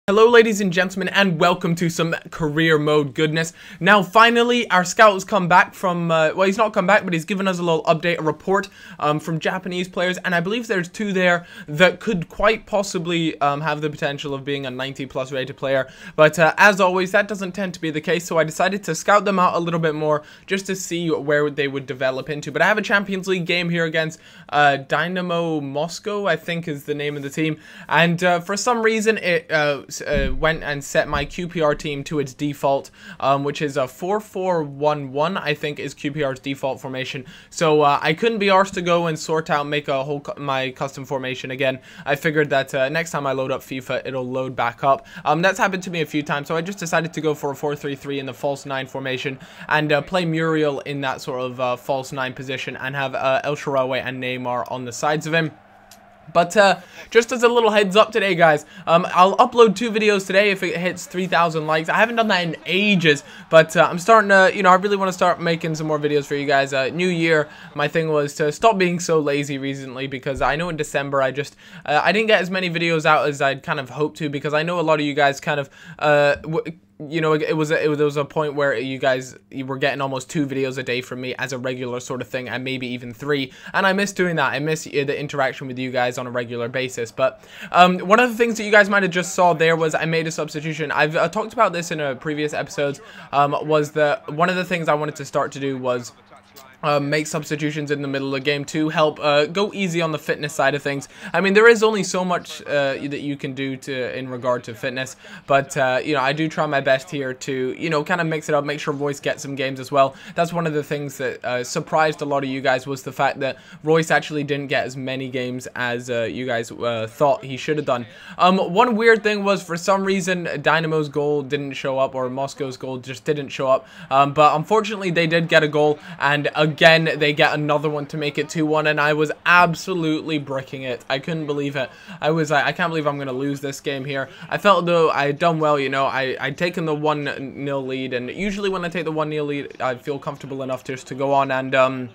Hello ladies and gentlemen, and welcome to some career mode goodness. Now finally our scout has come back from, well, he's not come back, but he's given us a little update, a report from Japanese players, and I believe there's two there that could quite possibly have the potential of being a 90 plus rated player, but as always that doesn't tend to be the case, so I decided to scout them out a little bit more just to see where they would develop into. But I have a Champions League game here against Dynamo Moscow, I think is the name of the team, and for some reason it went and set my QPR team to its default, which is a 4-4-1-1, I think is QPR's default formation. So I couldn't be arsed to go and sort out, make a whole my custom formation again. I figured that next time I load up FIFA, it'll load back up. That's happened to me a few times, so I just decided to go for a 4-3-3 in the false 9 formation and play Muriel in that sort of false 9 position and have El Shaarawy and Neymar on the sides of him. But just as a little heads up today, guys, I'll upload 2 videos today if it hits 3,000 likes. I haven't done that in ages, but I'm starting to, I really want to start making some more videos for you guys. New year, my thing was to stop being so lazy recently, because I know in December I didn't get as many videos out as I'd kind of hoped to, because I know a lot of you guys kind of, it was a point where you were getting almost 2 videos a day from me as a regular sort of thing, and maybe even 3, and I miss doing that. I miss the interaction with you guys on a regular basis. But one of the things that you guys might have just saw there was I made a substitution. I've talked about this in a previous episodes, was that one of the things I wanted to start to do was make substitutions in the middle of the game to help go easy on the fitness side of things. I mean, there is only so much that you can do in regard to fitness, but I do try my best here to kind of mix it up, make sure Royce gets some games as well. That's one of the things that surprised a lot of you guys, was the fact that Royce actually didn't get as many games as you guys thought he should have done. One weird thing was, for some reason, Dynamo's goal didn't show up, or Moscow's goal just didn't show up, but unfortunately they did get a goal, and again they get another one to make it 2-1, and I was absolutely bricking it. I couldn't believe it. I was like, I can't believe I'm going to lose this game here. I felt though I had done well, I'd taken the 1-0 lead, and usually when I take the 1-0 lead I feel comfortable enough just to go on and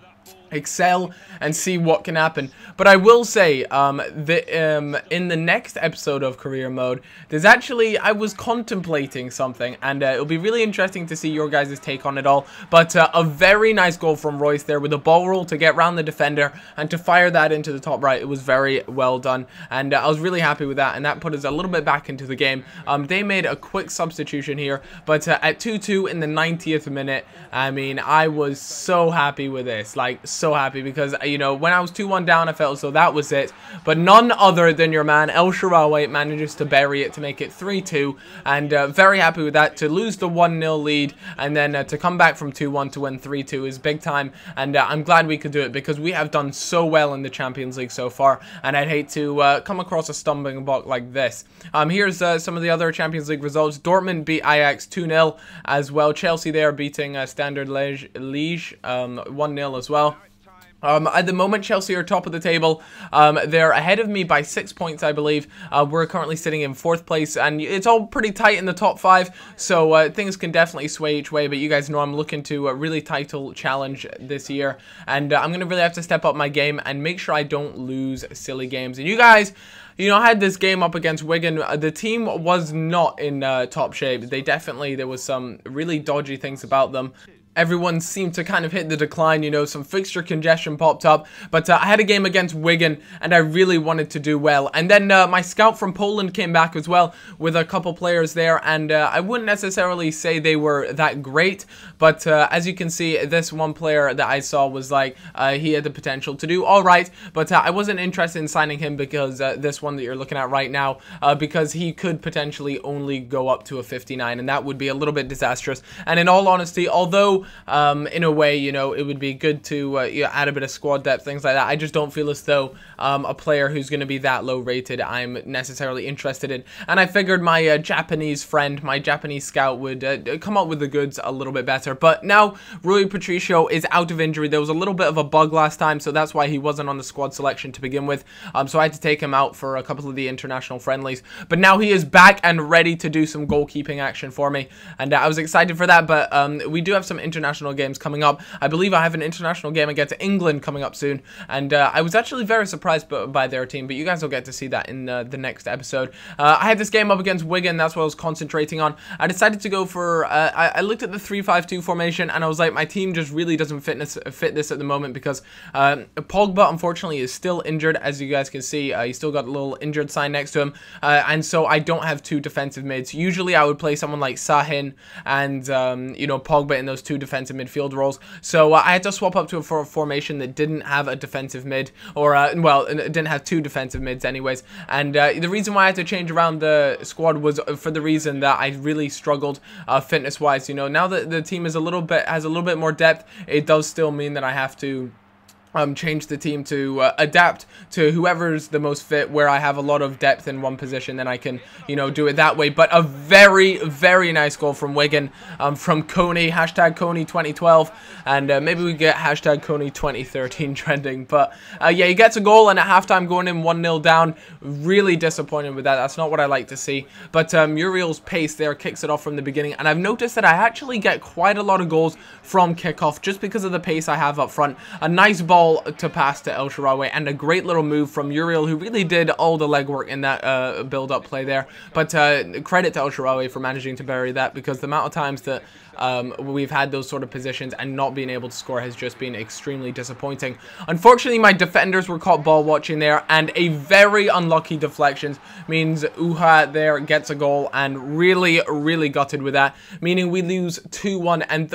excel and see what can happen. But I will say that in the next episode of career mode, there's actually, I was contemplating something, and it'll be really interesting to see your guys' take on it all. But a very nice goal from Royce there with a ball roll to get around the defender and to fire that into the top right. It was very well done, and I was really happy with that, and that put us a little bit back into the game. They made a quick substitution here, but at 2-2 in the 90th minute, I mean, I was so happy with this, like so happy, because when I was 2-1 down, I felt as though that was it, but none other than your man El Shaarawy manages to bury it to make it 3-2, and very happy with that. To lose the 1-0 lead and then to come back from 2-1 to win 3-2 is big time, and I'm glad we could do it, because we have done so well in the Champions League so far, and I'd hate to come across a stumbling block like this. Here's some of the other Champions League results. Dortmund beat Ajax 2-0 as well. Chelsea there beating Standard Liège 1-0 as well. At the moment, Chelsea are top of the table. They're ahead of me by 6 points, I believe. We're currently sitting in 4th place, and it's all pretty tight in the top 5, so things can definitely sway each way. But you guys know I'm looking to a really title challenge this year, and I'm going to really have to step up my game and make sure I don't lose silly games. And you guys, I had this game up against Wigan. The team was not in top shape. There was some really dodgy things about them. Everyone seemed to kind of hit the decline, some fixture congestion popped up, but I had a game against Wigan, and I really wanted to do well. And then my scout from Poland came back as well, with a couple players there, and I wouldn't necessarily say they were that great, but as you can see, this one player that I saw was like, he had the potential to do alright, but I wasn't interested in signing him, because this one that you're looking at right now, because he could potentially only go up to a 59, and that would be a little bit disastrous. And in all honesty, although in a way, it would be good to add a bit of squad depth, things like that, I just don't feel as though a player who's going to be that low rated I'm necessarily interested in. And I figured my Japanese friend, my Japanese scout, would come up with the goods a little bit better. But now Rui Patricio is out of injury. There was a little bit of a bug last time, so that's why he wasn't on the squad selection to begin with. So I had to take him out for a couple of the international friendlies. But now he is back and ready to do some goalkeeping action for me, and I was excited for that. But we do have some international games coming up. I believe I have an international game against England coming up soon, and I was actually very surprised by their team, but you guys will get to see that in the next episode. I had this game up against Wigan. That's what I was concentrating on. I decided to go for, I looked at the 3-5-2 formation, and I was like, my team just really doesn't fit this at the moment, because Pogba, unfortunately, is still injured, as you guys can see. He's still got a little injured sign next to him, and so I don't have two defensive mids. Usually, I would play someone like Sahin and, you know, Pogba in those two defensive midfield roles. So I had to swap up to a formation that didn't have a defensive mid, or, well, it didn't have two defensive mids anyways. And the reason why I had to change around the squad was for the reason that I really struggled fitness-wise. You know, now that the team is has a little bit more depth, it does still mean that I have to change the team to adapt to whoever's the most fit. Where I have a lot of depth in one position, then I can, you know, do it that way. But a very, very nice goal from Wigan, from Coney, hashtag Coney 2012, and maybe we get hashtag Coney 2013 trending. But yeah, he gets a goal, and at halftime going in 1-0 down. Really disappointed with that. That's not what I like to see. But Muriel's pace there kicks it off from the beginning, and I've noticed that I actually get quite a lot of goals from kickoff just because of the pace I have up front. A nice ball to pass to El Shaarawy, and a great little move from Muriel, who really did all the legwork in that build-up play there. But credit to El Shaarawy for managing to bury that, because the amount of times that we've had those sort of positions and not being able to score has just been extremely disappointing. Unfortunately, my defenders were caught ball watching there, and a very unlucky deflection means Uha there gets a goal, and really gutted with that, meaning we lose 2-1, and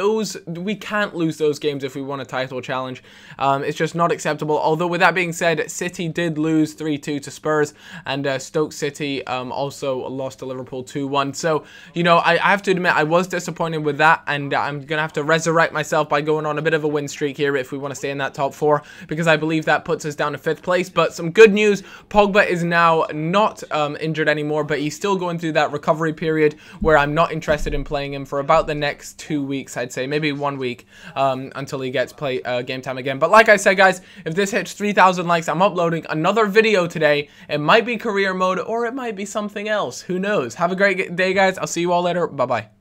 we can't lose those games if we want a title challenge. It's just not acceptable. Although with that being said, City did lose 3-2 to Spurs, and Stoke City also lost to Liverpool 2-1. So, you know, I have to admit I was disappointed with that, and I'm going to have to resurrect myself by going on a bit of a win streak here if we want to stay in that top 4, because I believe that puts us down to 5th place. But some good news, Pogba is now not injured anymore, but he's still going through that recovery period where I'm not interested in playing him for about the next 2 weeks, I'd say, maybe 1 week, until he gets game time again. But like I said, guys, if this hits 3,000 likes, I'm uploading another video today. It might be career mode, or it might be something else. Who knows? Have a great day, guys. I'll see you all later. Bye-bye.